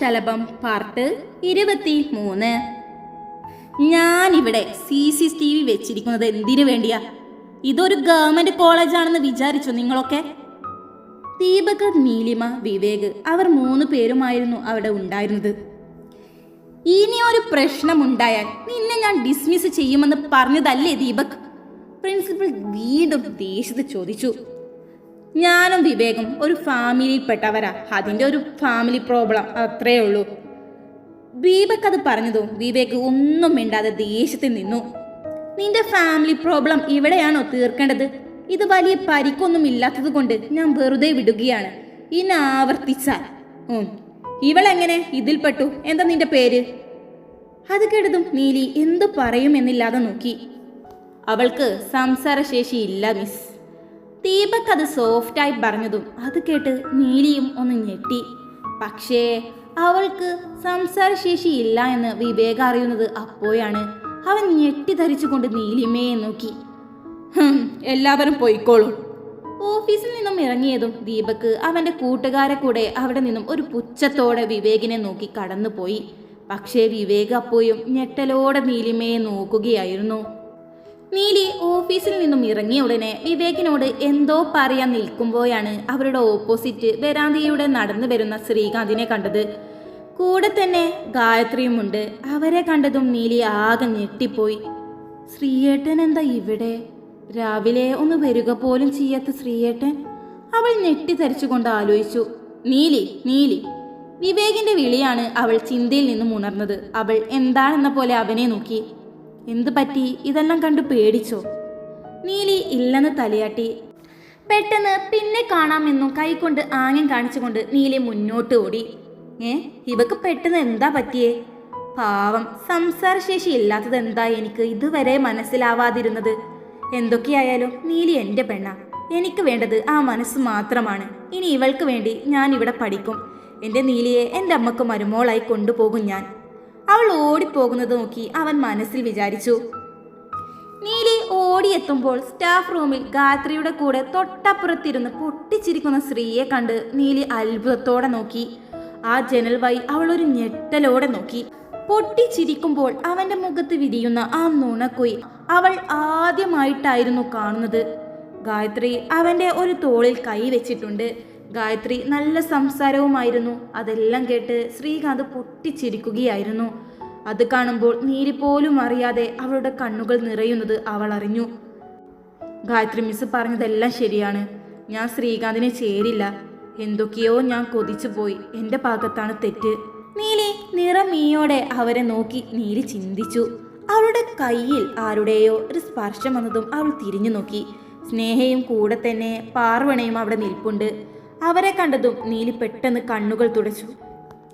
ശലഭം part 23. ഞാനിവിടെ CCTV വെച്ചിരിക്കുന്നത് എന്തിനു വേണ്ടിയാ? ഇതൊരു ഗവൺമെന്റ് കോളേജാണെന്ന് വിചാരിച്ചോ നിങ്ങളൊക്കെ? ദീപക്, നീലിമ, വിവേക് അവർ 3 പേരുമായിരുന്നു അവിടെ ഉണ്ടായിരുന്നത്. ഇനി ഒരു പ്രശ്നമുണ്ടായാൽ നിന്നെ ഞാൻ ഡിസ്മിസ് ചെയ്യുമെന്ന് പറഞ്ഞതല്ലേ ദീപക്? പ്രിൻസിപ്പൽ വീണ്ടും ദേഷ്യത്തിൽ ചോദിച്ചു. ഞാനും വിവേകും ഒരു ഫാമിലിയിൽപ്പെട്ടവരാ, അതിൻ്റെ ഒരു ഫാമിലി പ്രോബ്ലം അത്രയേ ഉള്ളൂ. ദീപക് അത് പറഞ്ഞതും വിവേക് ഒന്നും മിണ്ടാതെ ദേഷ്യത്തിൽ നിന്നു. നിന്റെ ഫാമിലി പ്രോബ്ലം ഇവിടെയാണോ തീർക്കേണ്ടത്? ഇത് വലിയ പരിക്കൊന്നും ഇല്ലാത്തത് കൊണ്ട് ഞാൻ വെറുതെ വിടുകയാണ്. ഇനി ആവർത്തിച്ചാൽ ഇവളെങ്ങനെ ഇതിൽപ്പെട്ടു? എന്താ നിന്റെ പേര്? അത് കേട്ടതും നീലി എന്തു പറയുമെന്നില്ലാതെ നോക്കി. അവൾക്ക് സംസാരശേഷി ഇല്ല മിസ്. ദീപക് അത് സോഫ്റ്റായി പറഞ്ഞതും അത് കേട്ട് നീലിയും ഒന്ന് ഞെട്ടി. പക്ഷേ അവൾക്ക് സംസാരശേഷി ഇല്ല എന്ന് വിവേക് അറിയുന്നത് അപ്പോഴാണ്. അവൻ ഞെട്ടിധരിച്ചുകൊണ്ട് നീലിമയെ നോക്കി. എല്ലാവരും പോയിക്കോളൂ. ഓഫീസിൽ നിന്നും ഇറങ്ങിയതും ദീപക് അവന്റെ കൂട്ടുകാരെ കൂടെ അവിടെ നിന്നും ഒരു പുച്ഛത്തോടെ വിവേകിനെ നോക്കി കടന്നുപോയി. പക്ഷേ വിവേക് അപ്പോഴും ഞെട്ടലോടെ നീലിമയെ നോക്കുകയായിരുന്നു. നീലി ഓഫീസിൽ നിന്നും ഇറങ്ങിയ ഉടനെ വിവേകിനോട് എന്തോ പറയാൻ നിൽക്കുമ്പോഴാണ് അവരുടെ ഓപ്പോസിറ്റ് വരാന്തയിലൂടെ നടന്നു വരുന്ന ശ്രീകാന്തിനെ കണ്ടത്. കൂടെ തന്നെ ഗായത്രിയുമുണ്ട്. അവരെ കണ്ടതും നീലി ആകെ ഞെട്ടിപ്പോയി. ശ്രീയേട്ടൻ എന്താ ഇവിടെ? രാവിലെ ഒന്ന് വരിക പോലും ചെയ്യാത്ത ശ്രീയേട്ടൻ? അവൾ ഞെട്ടിധരിച്ചുകൊണ്ട് ആലോചിച്ചു. നീലി നീലി വിവേകിന്റെ വിളിയാണ് അവൾ ചിന്തയിൽ നിന്നും ഉണർന്നത്. അവൾ എന്താണെന്ന പോലെ അവനെ നോക്കി. എന്തു പറ്റി? ഇതെല്ലാം കണ്ടു പേടിച്ചോ? നീലി ഇല്ലെന്ന് തലയാട്ടി. പെട്ടെന്ന് പിന്നെ കാണാമെന്നും കൈകൊണ്ട് ആംഗ്യം കാണിച്ചുകൊണ്ട് നീലി മുന്നോട്ട് ഓടി. ഇവക്ക് പെട്ടെന്ന് എന്താ പറ്റിയേ? പാവം, സംസാരശേഷി ഇല്ലാത്തത് എന്താ എനിക്ക് ഇതുവരെ മനസ്സിലാവാതിരുന്നത്? എന്തൊക്കെയായാലും നീലി എൻ്റെ പെണ്ണ. എനിക്ക് വേണ്ടത് ആ മനസ്സ് മാത്രമാണ്. ഇനി ഇവൾക്ക് വേണ്ടി ഞാൻ ഇവിടെ പഠിക്കും. എൻ്റെ നീലിയെ എൻ്റെ അമ്മക്ക് മരുമോളായി കൊണ്ടുപോകും ഞാൻ. അവൾ ഓടിപ്പോകുന്നത് നോക്കി അവൻ മനസ്സിൽ വിചാരിച്ചു. നീലി ഓടിയെത്തുമ്പോൾ സ്റ്റാഫ് റൂമിൽ ഗായത്രിയുടെ കൂടെ തൊട്ടപ്പുറത്തിരുന്ന് പൊട്ടിച്ചിരിക്കുന്ന സ്ത്രീയെ കണ്ട് നീലി അത്ഭുതത്തോടെ നോക്കി. ആ ജനൽ വഴി അവൾ ഒരു ഞെട്ടലോടെ നോക്കി. പൊട്ടിച്ചിരിക്കുമ്പോൾ അവന്റെ മുഖത്ത് വിരിയുന്ന ആ നുണക്കുയി അവൾ ആദ്യമായിട്ടായിരുന്നു കാണുന്നത്. ഗായത്രി അവന്റെ ഒരു തോളിൽ കൈ വെച്ചിട്ടുണ്ട്. ഗായത്രി നല്ല സംസാരവുമായിരുന്നു. അതെല്ലാം കേട്ട് ശ്രീകാന്ത് പൊട്ടിച്ചിരിക്കുകയായിരുന്നു. അത് കാണുമ്പോൾ നീലി പോലും അറിയാതെ അവളുടെ കണ്ണുകൾ നിറയുന്നത് അവൾ അറിഞ്ഞു. ഗായത്രി മിസ് പറഞ്ഞതെല്ലാം ശരിയാണ്. ഞാൻ ശ്രീകാന്തിനെ ചേരില്ല. എന്തൊക്കെയോ ഞാൻ കൊതിച്ചു പോയി. എൻ്റെ ഭാഗത്താണ് തെറ്റ്. നീലി നിറമീയോടെ അവരെ നോക്കി നീലി ചിന്തിച്ചു. അവളുടെ കയ്യിൽ ആരുടെയോ ഒരു സ്പർശം വന്നതും അവൾ തിരിഞ്ഞു നോക്കി. സ്നേഹയും കൂടെ തന്നെ പാർവണയും അവിടെ നിൽപ്പുണ്ട്. അവരെ കണ്ടതും നീലി പെട്ടെന്ന് കണ്ണുകൾ തുടച്ചു.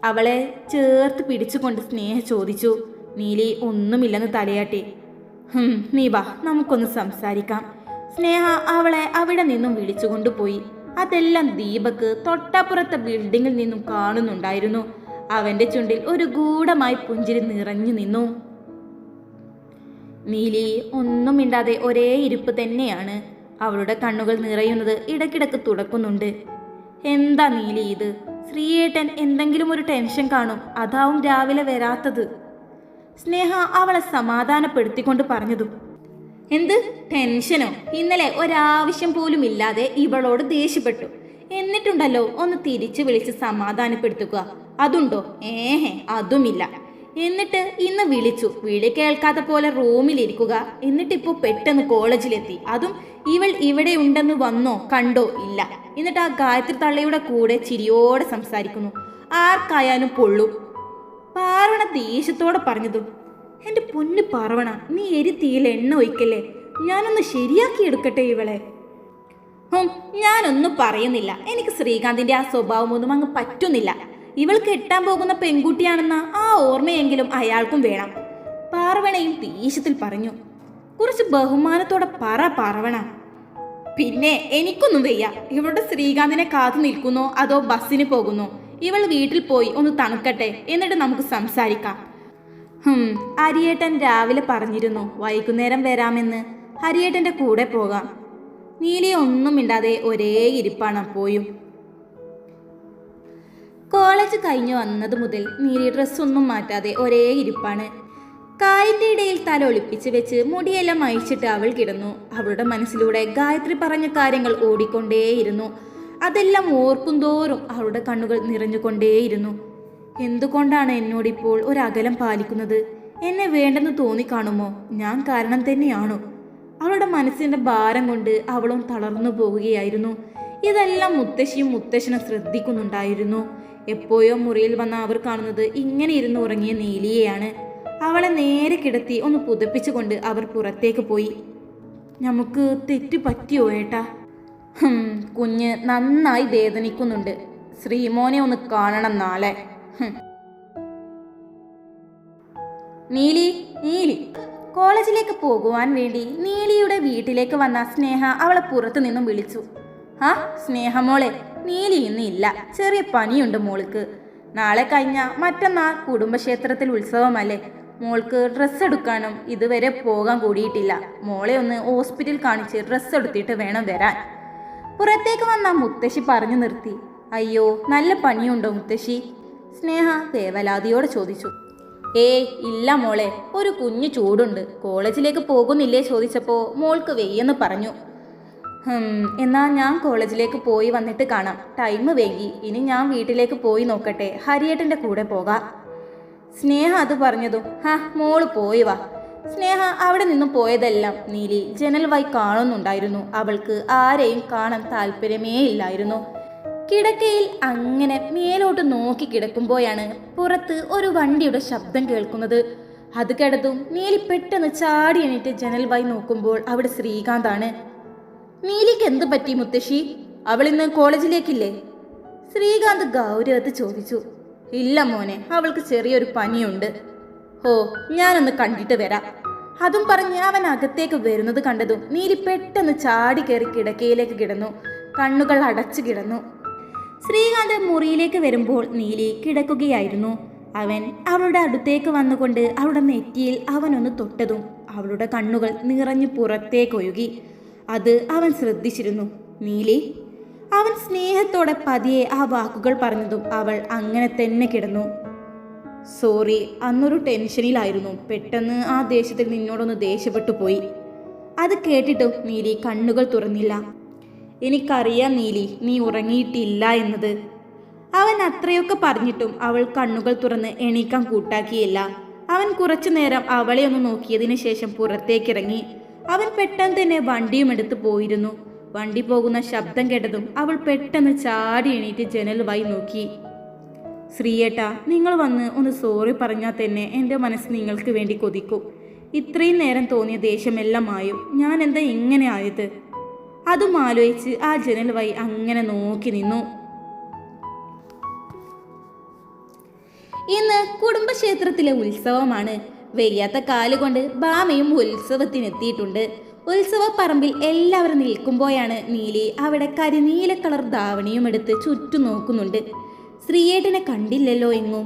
അവളെ ചേർത്ത് പിടിച്ചുകൊണ്ട് സ്നേഹ ചോദിച്ചു. നീലി ഒന്നുമില്ലെന്ന് തലയാട്ടി. നീ വാ, നമുക്കൊന്ന് സംസാരിക്കാം. സ്നേഹ അവളെ അവിടെ നിന്നും വിളിച്ചുകൊണ്ടുപോയി. അതെല്ലാം ദീപക് തൊട്ടപ്പുറത്തെ ബിൽഡിങ്ങിൽ നിന്നും കാണുന്നുണ്ടായിരുന്നു. അവന്റെ ചുണ്ടിൽ ഒരു ഗൂഢമായി പുഞ്ചിരി നിറഞ്ഞു നിന്നു. നീലി ഒന്നും മിണ്ടാതെ ഒരേ ഇരിപ്പ് തന്നെയാണ്. അവളുടെ കണ്ണുകൾ നിറയുന്നത് ഇടയ്ക്കിടയ്ക്ക് തുടക്കുന്നുണ്ട്. എന്താ നീലി ഇത്? ശ്രീയേട്ടൻ എന്തെങ്കിലും ഒരു ടെൻഷൻ കാണും, അതാവും രാവിലെ വരാത്തത്. സ്നേഹ അവളെ സമാധാനപ്പെടുത്തിക്കൊണ്ട് പറഞ്ഞതും. എന്ത് ടെൻഷനോ? ഇന്നലെ ഒരാവശ്യം പോലും ഇല്ലാതെ ഇവളോട് ദേഷ്യപ്പെട്ടു. എന്നിട്ടുണ്ടല്ലോ ഒന്ന് തിരിച്ചു വിളിച്ച് സമാധാനപ്പെടുത്തുക, അതുണ്ടോ? അതുമില്ല. എന്നിട്ട് ഇന്ന് വിളിച്ചു, വിളി കേൾക്കാത്ത പോലെ റൂമിലിരിക്കുക. എന്നിട്ടിപ്പോൾ പെട്ടെന്ന് കോളേജിലെത്തി. അതും ഇവൾ ഇവിടെ ഉണ്ടെന്ന് വന്നോ കണ്ടോ? ഇല്ല. എന്നിട്ട് ആ ഗായത്രി തള്ളയുടെ കൂടെ ചിരിയോടെ സംസാരിക്കുന്നു. ആർക്കായാലും പൊള്ളു. പാർവണ ദേഷ്യത്തോടെ പറഞ്ഞതും. എൻ്റെ പൊന്നു പാർവണ, നീ എരിത്തീയിൽ എണ്ണ ഒഴിക്കല്ലേ. ഞാനൊന്ന് ശരിയാക്കി എടുക്കട്ടെ ഇവളെ. ഞാനൊന്നും പറയുന്നില്ല. എനിക്ക് ശ്രീകാന്തിന്റെ ആ സ്വഭാവമൊന്നും അങ്ങ് പറ്റുന്നില്ല. ഇവൾ കെട്ടാൻ പോകുന്ന പെൺകുട്ടിയാണെന്ന ആ ഓർമ്മയെങ്കിലും അയാൾക്കും വേണം. പാർവണയും ദേഷ്യത്തിൽ പറഞ്ഞു. കുറച്ച് ബഹുമാനത്തോടെ പറ പാർവണ. പിന്നെ എനിക്കൊന്നും വയ്യ. ഇവളുടെ ശ്രീകാന്തിനെ കാത്തു നിൽക്കുന്നോ അതോ ബസ്സിന് പോകുന്നോ? ഇവൾ വീട്ടിൽ പോയി ഒന്ന് തണുക്കട്ടെ, എന്നിട്ട് നമുക്ക് സംസാരിക്കാം. ഹരിയേട്ടൻ രാവിലെ പറഞ്ഞിരുന്നു വൈകുന്നേരം വരാമെന്ന്. ഹരിയേട്ടൻ്റെ കൂടെ പോകാം. നീലി ഒന്നും മിണ്ടാതെ ഒരേ ഇരിപ്പാണ് അപ്പോഴും. കോളേജ് കഴിഞ്ഞു വന്നത് മുതൽ നീലി ഡ്രസ്സൊന്നും മാറ്റാതെ ഒരേ ഇരിപ്പാണ്. കാലിൻ്റെ ഇടയിൽ തല ഒളിപ്പിച്ച് വെച്ച് മുടിയെല്ലാം അയച്ചിട്ട് അവൾ കിടന്നു. അവളുടെ മനസ്സിലൂടെ ഗായത്രി പറഞ്ഞ കാര്യങ്ങൾ ഓടിക്കൊണ്ടേയിരുന്നു. അതെല്ലാം ഓർക്കും തോറും അവളുടെ കണ്ണുകൾ നിറഞ്ഞുകൊണ്ടേയിരുന്നു. എന്തുകൊണ്ടാണ് എന്നോടിപ്പോൾ ഒരകലം പാലിക്കുന്നത്? എന്നെ വേണ്ടെന്ന് തോന്നിക്കാണുമോ? ഞാൻ കാരണം തന്നെയാണോ? അവളുടെ മനസ്സിൻ്റെ ഭാരം കൊണ്ട് അവളും തളർന്നു പോവുകയായിരുന്നു. ഇതെല്ലാം മുത്തശ്ശിയും മുത്തശ്ശനും ശ്രദ്ധിക്കുന്നുണ്ടായിരുന്നു. എപ്പോഴോ മുറിയിൽ വന്ന അവർ കാണുന്നത് ഇങ്ങനെ ഇരുന്ന് ഉറങ്ങിയ നീലിയെയാണ്. അവളെ നേരെ കിടത്തി ഒന്ന് പുതപ്പിച്ചുകൊണ്ട് അവർ പുറത്തേക്ക് പോയി. നമുക്ക് തെറ്റ് പറ്റിയോ ഏട്ടാ? കുഞ്ഞ് നന്നായി വേദനിക്കുന്നുണ്ട്. ശ്രീമോനെ ഒന്ന് കാണണം നാളെ. നീലി നീലി കോളേജിലേക്ക് പോകുവാൻ വേണ്ടി നീലിയുടെ വീട്ടിലേക്ക് വന്ന സ്നേഹ അവളെ പുറത്തു നിന്നും വിളിച്ചു. ആ സ്നേഹമോളെ, നീലി ഇന്നില്ല, ചെറിയ പനിയുണ്ട് മോൾക്ക്. നാളെ കഴിഞ്ഞ മറ്റന്നാൾ കുടുംബക്ഷേത്രത്തിൽ ഉത്സവമല്ലേ, മോൾക്ക് ഡ്രസ്സ് എടുക്കാനും ഇതുവരെ പോകാൻ കൂടിയിട്ടില്ല. മോളെ ഒന്ന് ഹോസ്പിറ്റൽ കാണിച്ച് ഡ്രസ്സ് എടുത്തിട്ട് വേണം വരാൻ. പുറത്തേക്ക് വന്ന മുത്തശ്ശി പറഞ്ഞു നിർത്തി. അയ്യോ, നല്ല പനിയുണ്ടോ മുത്തശ്ശി? സ്നേഹ വേവലാതിയോടെ ചോദിച്ചു. ഇല്ല മോളെ, ഒരു കുഞ്ഞു ചൂടുണ്ട്. കോളേജിലേക്ക് പോകുന്നില്ലേ ചോദിച്ചപ്പോൾ മോൾക്ക് വെയ്യെന്ന് പറഞ്ഞു. എന്നാ ഞാൻ കോളേജിലേക്ക് പോയി വന്നിട്ട് കാണാം. ടൈം വൈകി. ഇനി ഞാൻ വീട്ടിലേക്ക് പോയി നോക്കട്ടെ, ഹരിയേട്ടൻ്റെ കൂടെ പോകാം. സ്നേഹ അത് പറഞ്ഞതും മോള് പോയി വാ. സ്നേഹ അവിടെ നിന്നും പോയതെല്ലാം നീലി ജനൽ വഴി കാണുന്നുണ്ടായിരുന്നു. അവൾക്ക് ആരെയും കാണാൻ താല്പര്യമേ ഇല്ലായിരുന്നു. കിടക്കയിൽ അങ്ങനെ മേലോട്ട് നോക്കി കിടക്കുമ്പോഴാണ് പുറത്ത് ഒരു വണ്ടിയുടെ ശബ്ദം കേൾക്കുന്നത്. അത് കേട്ടതും നീലി പെട്ടെന്ന് ചാടി എണീറ്റ് ജനൽ വഴി നോക്കുമ്പോൾ അവിടെ ശ്രീകാന്താണ്. നീലിക്ക് എന്ത് പറ്റി മുത്തശ്ശി? അവൾ ഇന്ന് കോളേജിലേക്കില്ലേ? ശ്രീകാന്ത് ഗൗരവത്ത് ചോദിച്ചു. ഇല്ല മോനെ, അവൾക്ക് ചെറിയൊരു പനിയുണ്ട്. ഞാനൊന്ന് കണ്ടിട്ട് വരാം. അതും പറഞ്ഞ് അവൻ അകത്തേക്ക് വരുന്നത് കണ്ടതും നീലി പെട്ടെന്ന് ചാടി കയറി കിടക്കയിലേക്ക് കിടന്നു. കണ്ണുകൾ അടച്ചു കിടന്നു. ശ്രീകാന്ത് മുറിയിലേക്ക് വരുമ്പോൾ നീലി കിടക്കുകയായിരുന്നു. അവൻ അവളുടെ അടുത്തേക്ക് വന്നുകൊണ്ട് അവളുടെ നെറ്റിയിൽ അവനൊന്ന് തൊട്ടതും അവളുടെ കണ്ണുകൾ നിറഞ്ഞു പുറത്തേക്കൊഴുകി. അത് അവൻ ശ്രദ്ധിച്ചിരുന്നു. നീലി. അവൻ സ്നേഹത്തോടെ പതിയെ ആ വാക്കുകൾ പറഞ്ഞതും അവൾ അങ്ങനെ തന്നെ കിടന്നു. സോറി, അന്നൊരു ടെൻഷനിലായിരുന്നു. പെട്ടെന്ന് ആ ദേഷ്യത്തിൽ നിന്നോടൊന്ന് ദേഷ്യപ്പെട്ടു പോയി. അത് കേട്ടിട്ടും നീലി കണ്ണുകൾ തുറന്നില്ല. എനിക്കറിയാം നീലി, നീ ഉറങ്ങിയിട്ടില്ല എന്നത്. അവൻ അത്രയൊക്കെ പറഞ്ഞിട്ടും അവൾ കണ്ണുകൾ തുറന്ന് എണീക്കാൻ കൂട്ടാക്കിയില്ല. അവൻ കുറച്ചു നേരം അവളെ ഒന്ന് നോക്കിയതിനു ശേഷം പുറത്തേക്കിറങ്ങി. അവൻ പെട്ടെന്ന് തന്നെ വണ്ടിയും എടുത്ത് പോയിരുന്നു. വണ്ടി പോകുന്ന ശബ്ദം കേട്ടതും അവൾ പെട്ടെന്ന് ചാടി എണീറ്റ് ജനൽ വഴി നോക്കി. ശ്രീയേട്ടാ, നിങ്ങൾ വന്ന് ഒന്ന് സോറി പറഞ്ഞാൽ തന്നെ എൻ്റെ മനസ്സ് നിങ്ങൾക്ക് വേണ്ടി കൊതിക്കും. ഇത്രയും നേരം തോന്നിയ ദേഷ്യമെല്ലാം ആയും. ഞാൻ എന്താ ഇങ്ങനെ ആയത്? അതും ആലോചിച്ച് ആ ജനൽ വഴി അങ്ങനെ നോക്കി നിന്നു. ഇന്ന് കുടുംബക്ഷേത്രത്തിലെ ഉത്സവമാണ്. വെയ്യാത്ത കാലുകൊണ്ട് ബാമയും ഉത്സവത്തിനെത്തിയിട്ടുണ്ട്. ഉത്സവ പറമ്പിൽ എല്ലാവരും നിൽക്കുമ്പോഴാണ് നീലി അവിടെ കരിനീല കളർ ധാവണിയും എടുത്ത് ചുറ്റും നോക്കുന്നുണ്ട്. ശ്രീയേട്ടനെ കണ്ടില്ലല്ലോ എങ്ങും.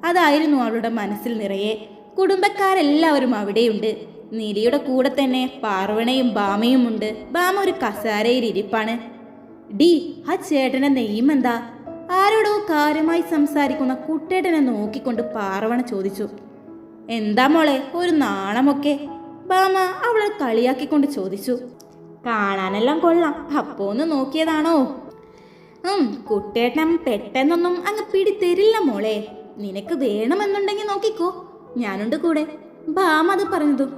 അതായിരുന്നു അവളുടെ മനസ്സിൽ നിറയെ. കുടുംബക്കാരെല്ലാവരും അവിടെയുണ്ട്. നീലിയുടെ കൂടെ തന്നെ പാർവണയും ബാമയും ഉണ്ട്. ബാമ ഒരു കസാരയിൽ ഇരിപ്പാണ്. ആ ചേട്ടന്റെ നെയ്യും എന്താ? ആരോടോ കാര്യമായി സംസാരിക്കുന്ന കുട്ടേട്ടനെ നോക്കിക്കൊണ്ട് പാർവണ ചോദിച്ചു. എന്താ മോളെ ഒരു നാണമൊക്കെ? ബാമ അവളെ കളിയാക്കിക്കൊണ്ട് ചോദിച്ചു. കാണാനെല്ലാം കൊള്ളാം, അപ്പോ ഒന്ന് നോക്കിയതാണോ? കുട്ടേട്ടൻ പെട്ടെന്നൊന്നും അങ്ങ് പിടിത്തരില്ല മോളെ. നിനക്ക് വേണമെന്നുണ്ടെങ്കിൽ നോക്കിക്കോ, ഞാനുണ്ട് കൂടെ. ബാമ അത് പറഞ്ഞതും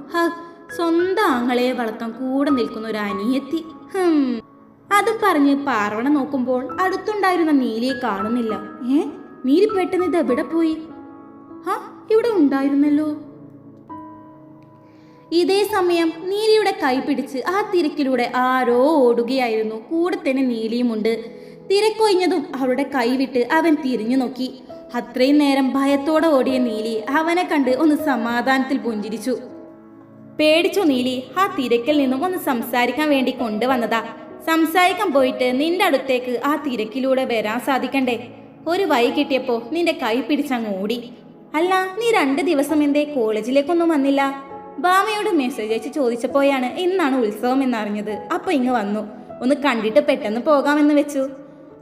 സ്വന്തം ആങ്ങളെ വളർത്താൻ കൂടെ നിൽക്കുന്ന ഒരു അനിയത്തി. അതും പറഞ്ഞ് പാർവണ നോക്കുമ്പോൾ അടുത്തുണ്ടായിരുന്ന നീലിയെ കാണുന്നില്ല. നീലി പെട്ടെന്ന് ഇത് എവിടെ പോയി? ഇവിടെ ഉണ്ടായിരുന്നല്ലോ. ഇതേ സമയം നീലിയുടെ കൈ പിടിച്ച് ആ തിരക്കിലൂടെ ആരോ ഓടുകയായിരുന്നു. കൂടെ തന്നെ നീലിയുമുണ്ട്. തിരക്കൊഴിഞ്ഞതും അവളുടെ കൈ വിട്ട് അവൻ തിരിഞ്ഞു നോക്കി. അത്രയും നേരം ഭയത്തോടെ ഓടിയ നീലി അവനെ കണ്ട് ഒന്ന് സമാധാനത്തിൽ പുഞ്ചിരിച്ചു. പേടിച്ചോ നീലി? ആ തിരക്കിൽ നിന്നും ഒന്ന് സംസാരിക്കാൻ വേണ്ടി കൊണ്ടുവന്നതാ. സംസാരിക്കാൻ പോയിട്ട് നിന്റെ അടുത്തേക്ക് ആ തിരക്കിലൂടെ വരാൻ സാധിക്കണ്ടേ? ഒരു വഴി കിട്ടിയപ്പോ നിന്റെ കൈ പിടിച്ചങ്ങ് ഓടി. അല്ല, നീ 2 ദിവസം എന്തേ കോളേജിലേക്കൊന്നും വന്നില്ല? ബാമയോട് മെസ്സേജ് അയച്ച് ചോദിച്ചപ്പോഴാണ് ഇന്നാണ് ഉത്സവം എന്നറിഞ്ഞത്. അപ്പൊ ഇങ്ങ് വന്നു. ഒന്ന് കണ്ടിട്ട് പെട്ടെന്ന് പോകാമെന്ന് വെച്ചു.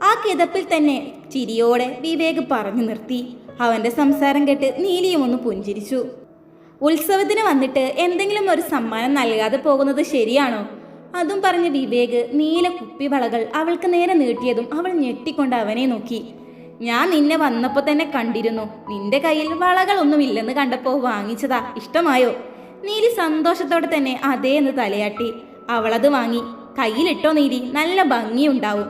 ആ കിതപ്പിൽ തന്നെ ചിരിയോടെ വിവേക് പറഞ്ഞു നിർത്തി. അവന്റെ സംസാരം കേട്ട് നീലിയും ഒന്ന് പുഞ്ചിരിച്ചു. ഉത്സവത്തിന് വന്നിട്ട് എന്തെങ്കിലും ഒരു സമ്മാനം നൽകാതെ പോകുന്നത് ശരിയാണോ? അതും പറഞ്ഞ് വിവേക് നീല കുപ്പിവളകൾ അവൾക്ക് നേരെ നീട്ടിയതും അവൾ ഞെട്ടിക്കൊണ്ട് അവനെ നോക്കി. ഞാൻ നിന്നെ വന്നപ്പോൾ തന്നെ കണ്ടിരുന്നു. നിന്റെ കയ്യിൽ വളകളൊന്നുമില്ലെന്ന് കണ്ടപ്പോൾ വാങ്ങിച്ചതാ. ഇഷ്ടമായോ? നീലി സന്തോഷത്തോടെ തന്നെ അതേ എന്ന് തലയാട്ടി. അവളത് വാങ്ങി. കയ്യിലിട്ടോ നീലി, നല്ല ഭംഗിയുണ്ടാവും.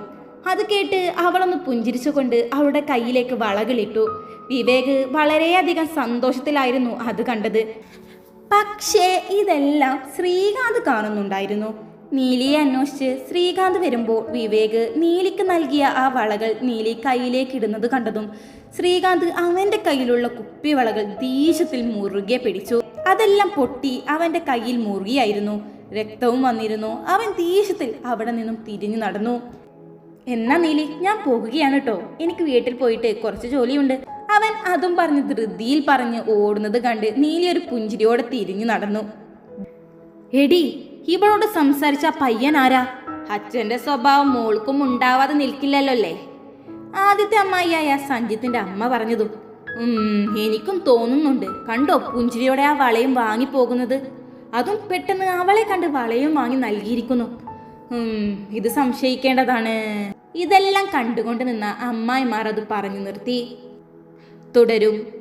അത് കേട്ട് അവളൊന്ന് പുഞ്ചിരിച്ചുകൊണ്ട് അവളുടെ കയ്യിലേക്ക് വളകളിട്ടു. വിവേക് വളരെയധികം സന്തോഷത്തിലായിരുന്നു അത് കണ്ടത്. പക്ഷേ ഇതെല്ലാം ശ്രീകാന്ത് കാണുന്നുണ്ടായിരുന്നു. നീലിയെ അന്വേഷിച്ച് ശ്രീകാന്ത് വരുമ്പോൾ വിവേക് നീലിക്ക് നൽകിയ ആ വളകൾ നീലി കയ്യിലേക്ക് ഇടുന്നത് കണ്ടതും ശ്രീകാന്ത് അവന്റെ കയ്യിലുള്ള കുപ്പിവളകൾ ദേഷ്യത്തിൽ മുറുകെ പിടിച്ചു. അതെല്ലാം പൊട്ടി അവന്റെ കയ്യിൽ മുറുകിയായിരുന്നു. രക്തവും വന്നിരുന്നു. അവൻ ദേഷ്യത്തിൽ അവിടെ നിന്നും തിരിഞ്ഞു നടന്നു. എന്നാ നീലി, ഞാൻ പോകുകയാണ് കേട്ടോ. എനിക്ക് വീട്ടിൽ പോയിട്ട് കുറച്ച് ജോലിയുണ്ട്. അവൻ അതും പറഞ്ഞ് ധൃതിയിൽ പറഞ്ഞ് ഓടുന്നത് കണ്ട് നീലി ഒരു പുഞ്ചിരിയോടെ തിരിഞ്ഞു നടന്നു. എടി, ഇവളോട് സംസാരിച്ച പയ്യൻ ആരാ? അച്ഛന്റെ സ്വഭാവം മോൾക്കും ഉണ്ടാവാതെ നിൽക്കില്ലല്ലോ അല്ലേ? ആദ്യത്തെ അമ്മായിയായ സഞ്ജിത്തിന്റെ അമ്മ പറഞ്ഞതും എനിക്കും തോന്നുന്നുണ്ട്. കണ്ടോ പുഞ്ചിരിയോടെ ആ വളയും വാങ്ങി പോകുന്നത്? അതും പെട്ടെന്ന് അവളെ കണ്ട് വളയും വാങ്ങി നൽകിയിരിക്കുന്നു. ഇത് സംശയിക്കേണ്ടതാണ്. ഇതെല്ലാം കണ്ടുകൊണ്ട് നിന്ന അമ്മായിമാർ അത് പറഞ്ഞു നിർത്തി. തുടരും.